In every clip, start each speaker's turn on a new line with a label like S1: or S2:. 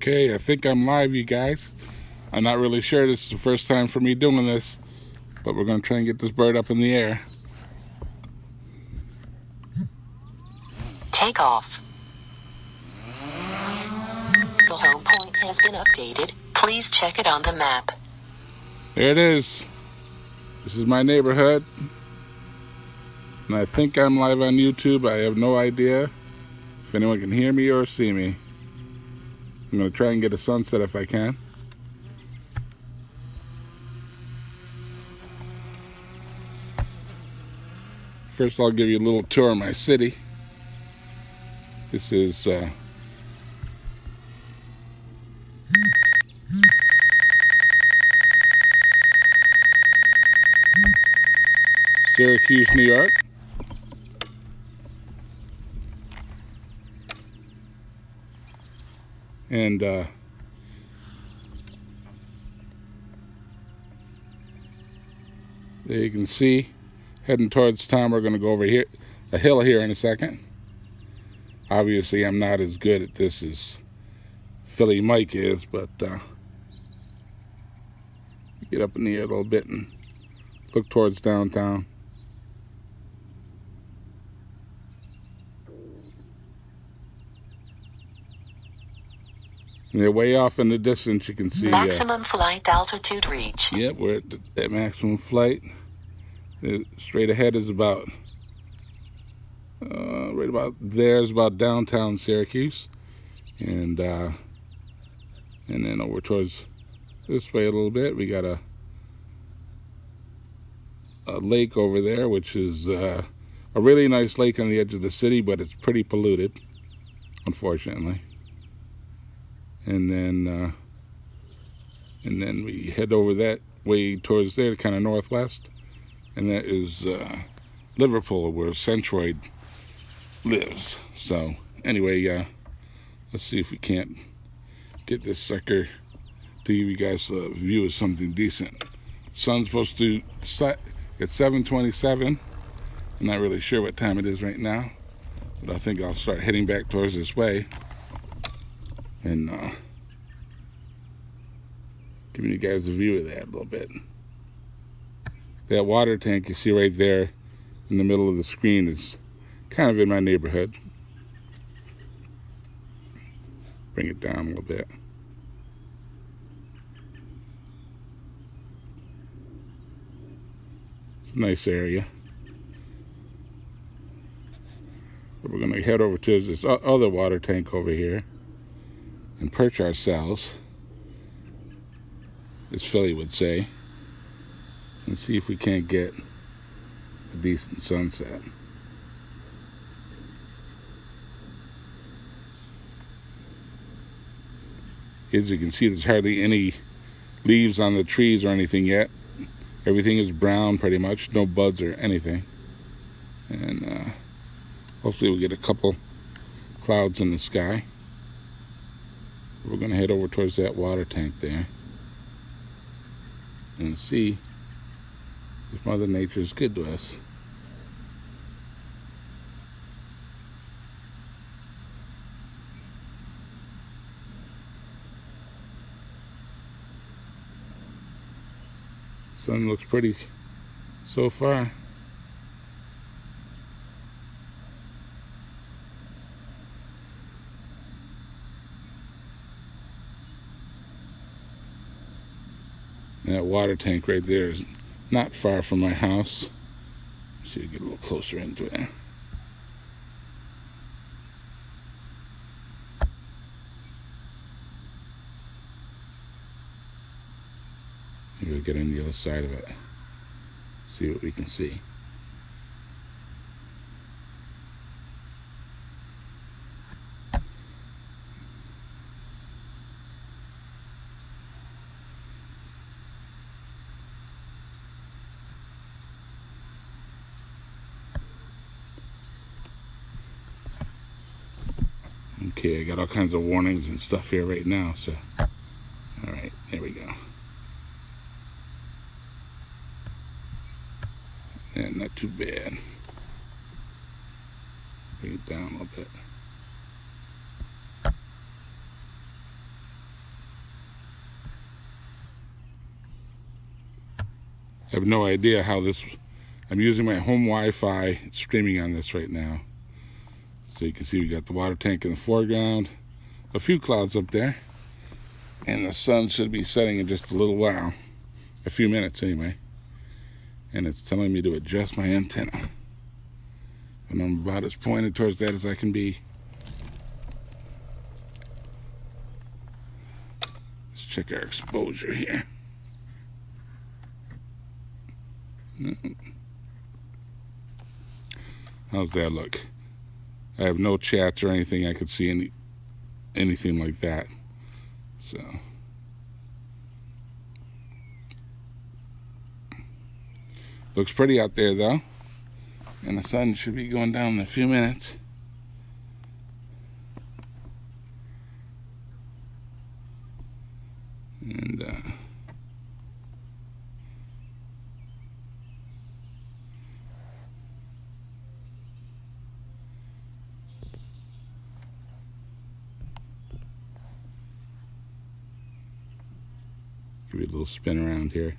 S1: Okay, I think I'm live, you guys. I'm not really sure. This is the first time for me doing this, but we're going to try and get this bird up in the air.
S2: Take off. The home point has been updated. Please check it on the map.
S1: There it is. This is my neighborhood. And I think I'm live on YouTube. I have no idea if anyone can hear me or see me. I'm going to try and get a sunset if I can. First, I'll give you a little tour of my city. This is Syracuse, New York. And there you can see, heading towards town. We're going to go over here, a hill here in a second. Obviously, I'm not as good at this as Philly Mike is, but get up in the air a little bit and look towards downtown. And they're way off in the distance. You can see
S2: maximum flight altitude reached.
S1: Yep, we're at maximum flight. Straight ahead is about right about there is about downtown Syracuse, and then over towards this way a little bit, we got a lake over there, which is a really nice lake on the edge of the city, but it's pretty polluted, unfortunately. And then we head over that way towards there, kind of northwest, and that is Liverpool, where Centroid lives. So anyway, let's see if we can't get this sucker to give you guys a view of something decent. Sun's supposed to set at 7:27. I'm not really sure what time it is right now, but I think I'll start heading back towards this way and giving you guys a view of that a little bit. That water tank you see right there in the middle of the screen is kind of in my neighborhood. Bring it down a little bit. It's a nice area. But we're going to head over to this other water tank over here and perch ourselves, as Philly would say, and see if we can't get a decent sunset. As you can see, there's hardly any leaves on the trees or anything yet. Everything is brown pretty much, no buds or anything. And hopefully we'll get a couple clouds in the sky. We're going to head over towards that water tank there and see if Mother Nature is good to us. Sun looks pretty so far. And that water tank right there is not far from my house. Let's see, get a little closer into it. Maybe we'll get on the other side of it. See what we can see. Okay, I got all kinds of warnings and stuff here right now, so all right, there we go. And not too bad. Bring it down a little bit. I have no idea how this. I'm using my home Wi-Fi, it's streaming on this right now. So you can see we got the water tank in the foreground, a few clouds up there, and the sun should be setting in just a little while, a few minutes anyway. And it's telling me to adjust my antenna. And I'm about as pointed towards that as I can be. Let's check our exposure here. How's that look? I have no chats or anything I could see anything like that. So looks pretty out there though. And the sun should be going down in a few minutes. And give you a little spin around here.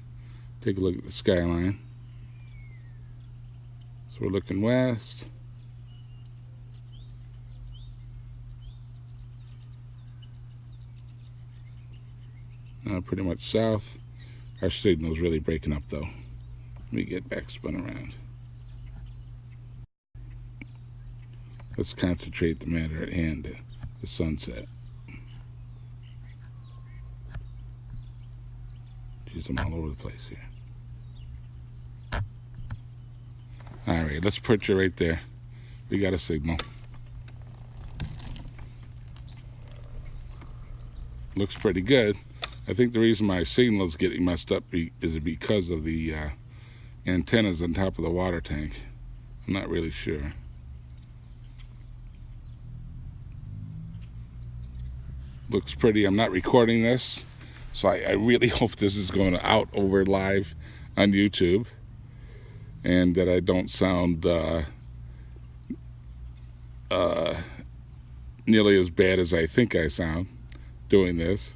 S1: Take a look at the skyline. So we're looking west. Now pretty much south. Our signal's really breaking up though. Let me get back spun around. Let's concentrate the matter at hand, the sunset. Jeez, I'm all over the place here. All right, let's perch it right there. We got a signal. Looks pretty good. I think the reason my signal is getting messed up is because of the antennas on top of the water tank. I'm not really sure. Looks pretty. I'm not recording this, so I really hope this is going out over live on YouTube, and that I don't sound nearly as bad as I think I sound doing this.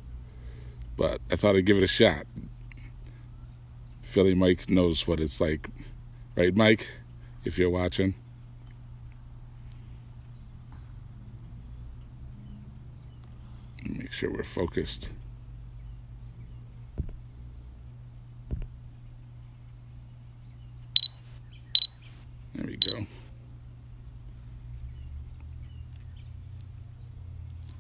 S1: But I thought I'd give it a shot. Philly Mike knows what it's like. Right, Mike? If you're watching. Make sure we're focused. There we go.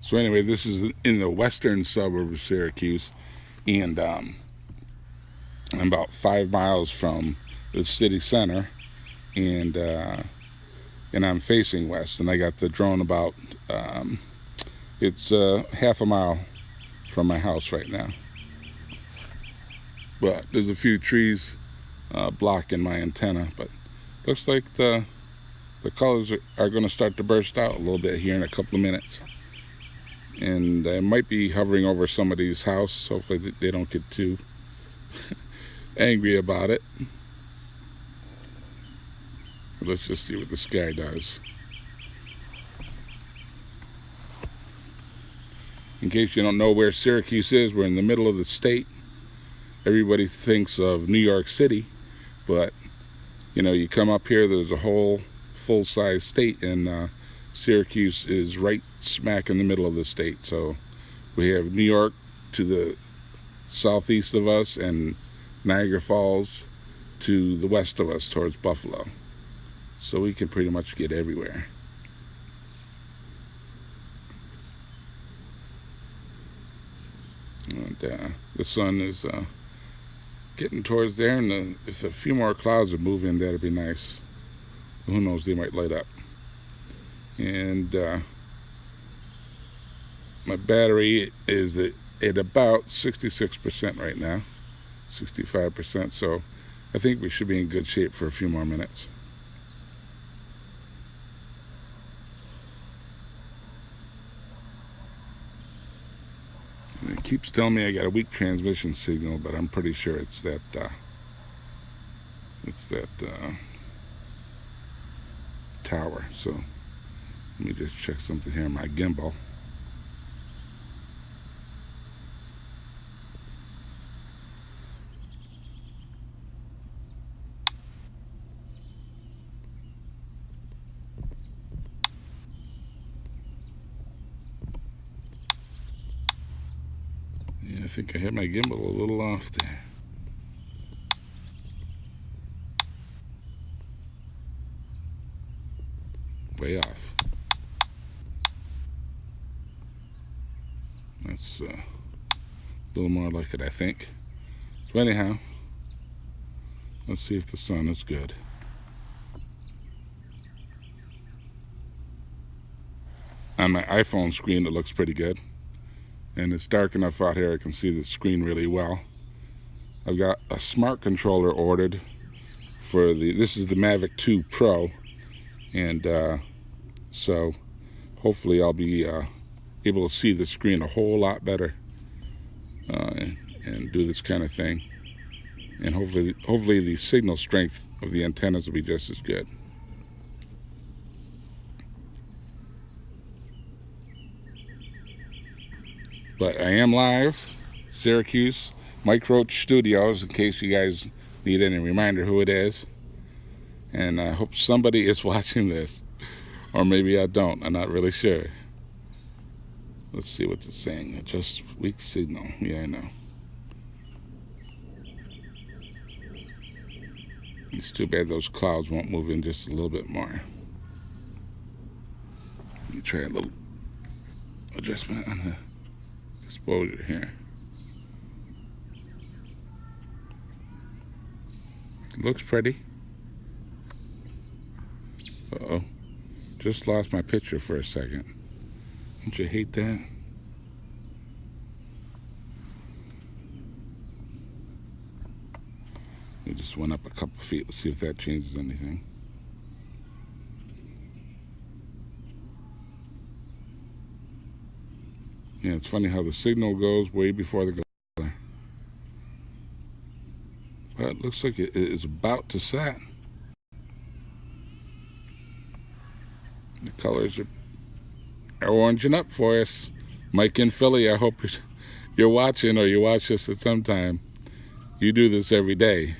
S1: So anyway, this is in the western suburb of Syracuse, and I'm about 5 miles from the city center, and I'm facing west, and I got the drone about it's half a mile from my house right now, but there's a few trees blocking my antenna, but looks like the colors are going to start to burst out a little bit here in a couple of minutes. And I might be hovering over somebody's house. Hopefully they don't get too angry about it. But let's just see what the sky does. In case you don't know where Syracuse is, we're in the middle of the state. Everybody thinks of New York City, but you know, you come up here, there's a whole full-size state, and Syracuse is right smack in the middle of the state. So we have New York to the southeast of us, and Niagara Falls to the west of us towards Buffalo. So we can pretty much get everywhere. And the sun is getting towards there, and if a few more clouds would move in, that'd be nice. Who knows, they might light up. And my battery is at about 66% right now, 65%, so I think we should be in good shape for a few more minutes. And it keeps telling me I got a weak transmission signal, but I'm pretty sure it's that tower. So let me just check something here on my gimbal. think I hit my gimbal a little off there. Way off. That's a little more like it, I think. So anyhow, let's see if the sun is good. On my iPhone screen, it looks pretty good. And it's dark enough out here I can see the screen really well. I've got a smart controller ordered for this is the Mavic 2 Pro. And so hopefully I'll be able to see the screen a whole lot better and do this kind of thing. And hopefully the signal strength of the antennas will be just as good. But I am live, Syracuse, Mike Roach Studios, in case you guys need any reminder who it is. And I hope somebody is watching this. Or maybe I don't, I'm not really sure. Let's see what it's saying. Adjust weak signal. Yeah, I know. It's too bad those clouds won't move in just a little bit more. Let me try a little adjustment on the exposure here. Looks pretty. Uh-oh. Just lost my picture for a second. Don't you hate that? It just went up a couple feet. Let's see if that changes anything. Yeah, it's funny how the signal goes way before the glare. But it looks like it is about to set. The colors are oranging up for us. Mike in Philly, I hope you're watching, or you watch this at some time. You do this every day.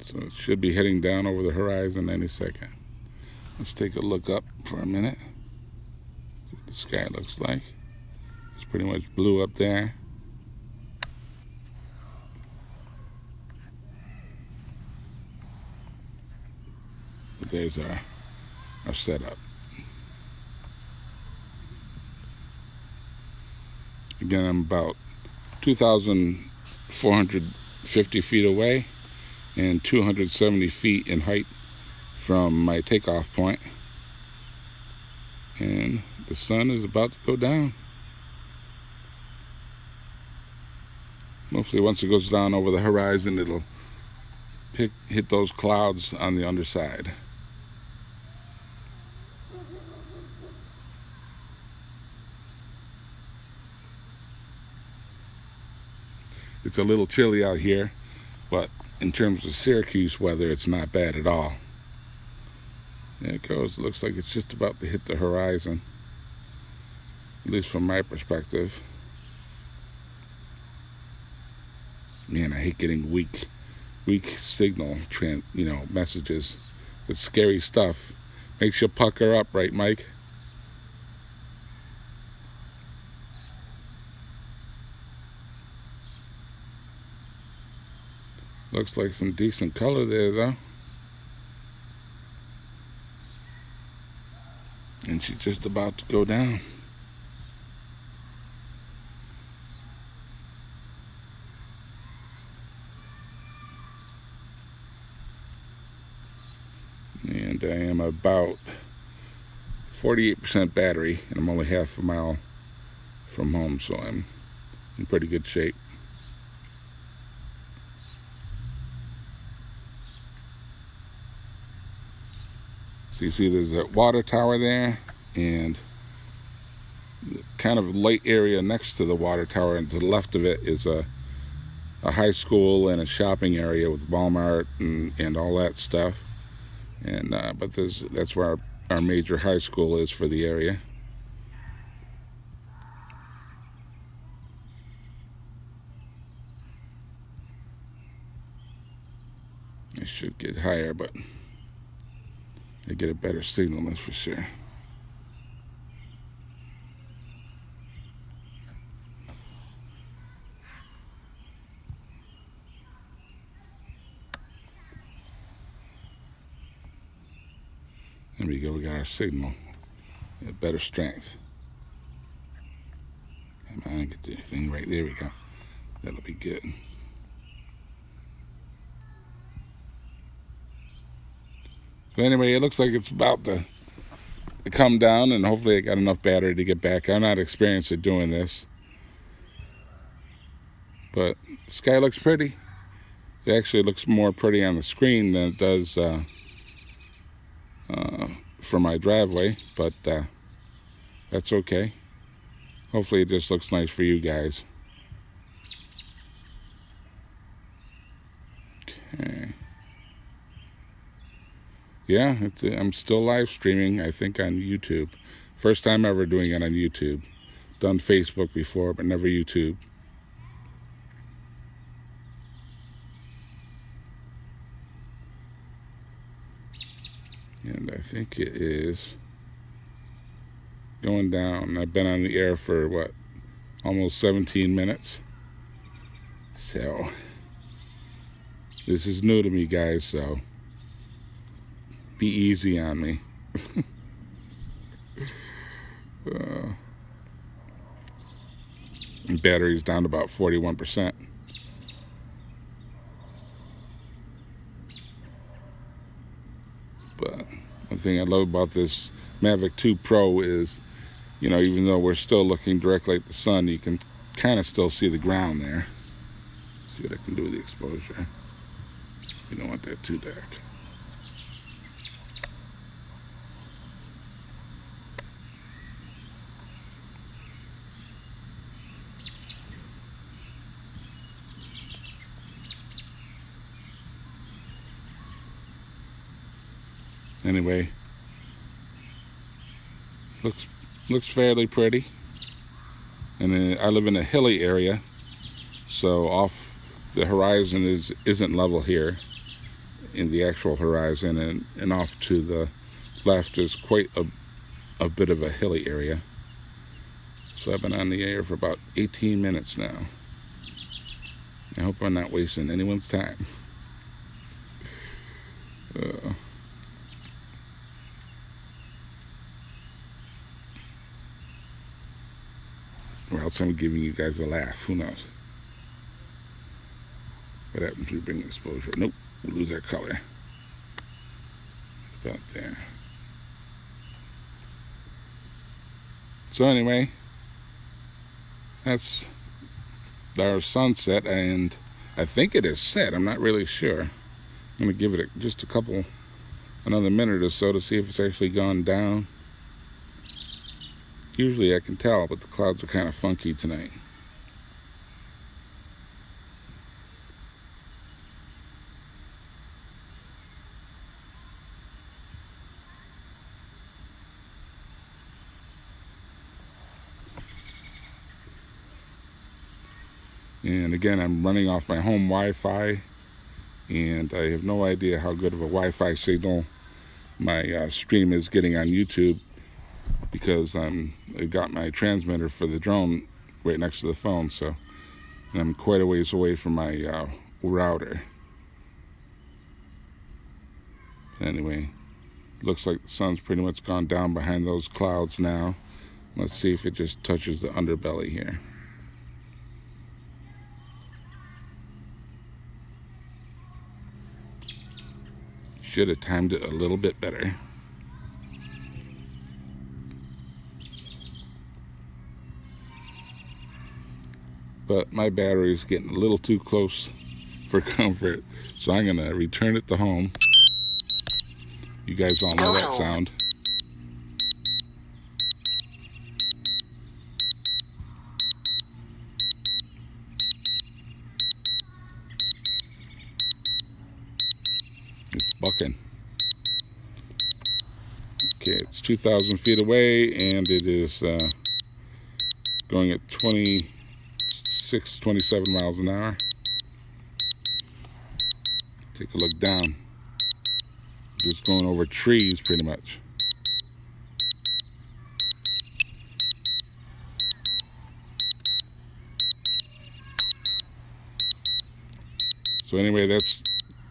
S1: So it should be heading down over the horizon any second. Let's take a look up for a minute. See what the sky looks like. It's pretty much blue up there. But there's our setup. Again, I'm about 2,450 feet away and 270 feet in height from my takeoff point. And the sun is about to go down. Hopefully once it goes down over the horizon, it'll hit those clouds on the underside. It's a little chilly out here, but in terms of Syracuse weather, it's not bad at all. There it goes. Looks like it's just about to hit the horizon, at least from my perspective. Man, I hate getting weak signal, messages. It's scary stuff. Makes you pucker up, right, Mike? Looks like some decent color there, though. And she's just about to go down. And I am about 48% battery, and I'm only half a mile from home, so I'm in pretty good shape. So you see there's that water tower there, and the kind of light area next to the water tower, and to the left of it is a high school and a shopping area with Walmart and all that stuff. And but that's where our major high school is for the area. it higher, but I get a better signal, that's for sure. There we go, we got our signal at better strength. Come on, get the thing right there, we go. That'll be good. So anyway, it looks like it's about to come down, and hopefully I got enough battery to get back. I'm not experienced at doing this, but the sky looks pretty. It actually looks more pretty on the screen than it does from my driveway, but that's okay. Hopefully it just looks nice for you guys. Okay. Yeah, I'm still live streaming, I think, on YouTube. First time ever doing it on YouTube. Done Facebook before, but never YouTube. And I think it is going down. I've been on the air for, what, almost 17 minutes. So, this is new to me, guys, so be easy on me. Battery's down to about 41%. But one thing I love about this Mavic 2 Pro is, you know, even though we're still looking directly at the sun, you can kind of still see the ground there. See what I can do with the exposure. You don't want that too dark. Anyway, looks fairly pretty, and I live in a hilly area, so off the horizon isn't level here in the actual horizon, and off to the left is quite a bit of a hilly area. So I've been on the air for about 18 minutes now. I hope I'm not wasting anyone's time. Or else I'm giving you guys a laugh. Who knows? What happens when we bring exposure? Nope, we lose our color. About there. So anyway, that's our sunset, and I think it is set. I'm not really sure. I'm going to give it just another minute or so to see if it's actually gone down. Usually I can tell, but the clouds are kind of funky tonight. And again, I'm running off my home Wi-Fi, and I have no idea how good of a Wi-Fi signal my stream is getting on YouTube, because I got my transmitter for the drone right next to the phone, so I'm quite a ways away from my router. But anyway, looks like the sun's pretty much gone down behind those clouds now. Let's see if it just touches the underbelly here. Should have timed it a little bit better. But my battery is getting a little too close for comfort, so I'm gonna return it to home. You guys all know that sound. It's bucking. Okay, it's 2,000 feet away, and it is going at 26, 27 miles an hour. Take a look down. Just going over trees pretty much. So anyway, that's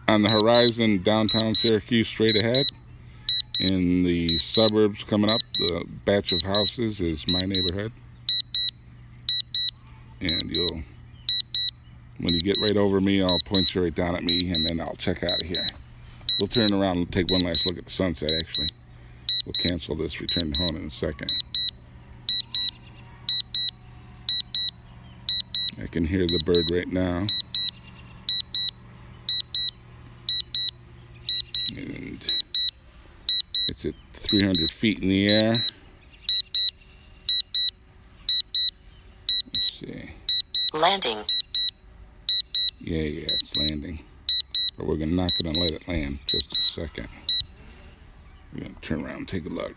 S1: on the horizon, downtown Syracuse straight ahead. In the suburbs coming up, the batch of houses is my neighborhood. And when you get right over me, I'll point you right down at me, and then I'll check out of here. We'll turn around and take one last look at the sunset, actually. We'll cancel this, return to home in a second. I can hear the bird right now. And it's at 300 feet in the air. Let's see.
S2: Landing.
S1: Yeah, it's landing. But we're not going to let it land. Just a second. We're going to turn around and take a look.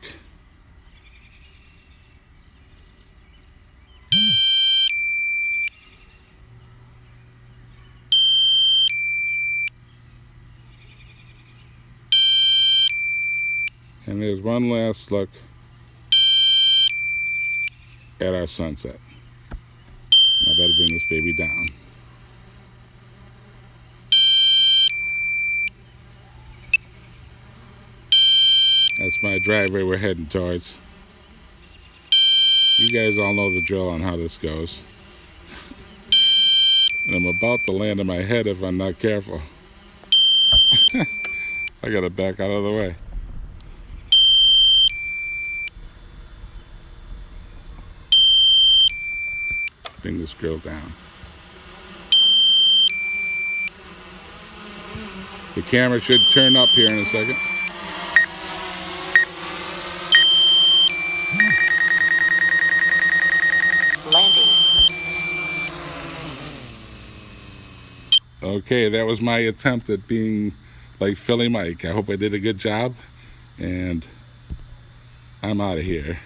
S1: And there's one last look at our sunset. And I better bring this baby down. That's my driveway we're heading towards. You guys all know the drill on how this goes. And I'm about to land on my head if I'm not careful. I gotta back out of the way. Bring this girl down. The camera should turn up here in a second.
S2: Landing.
S1: Okay, that was my attempt at being like Philly Mike. I hope I did a good job, and I'm out of here.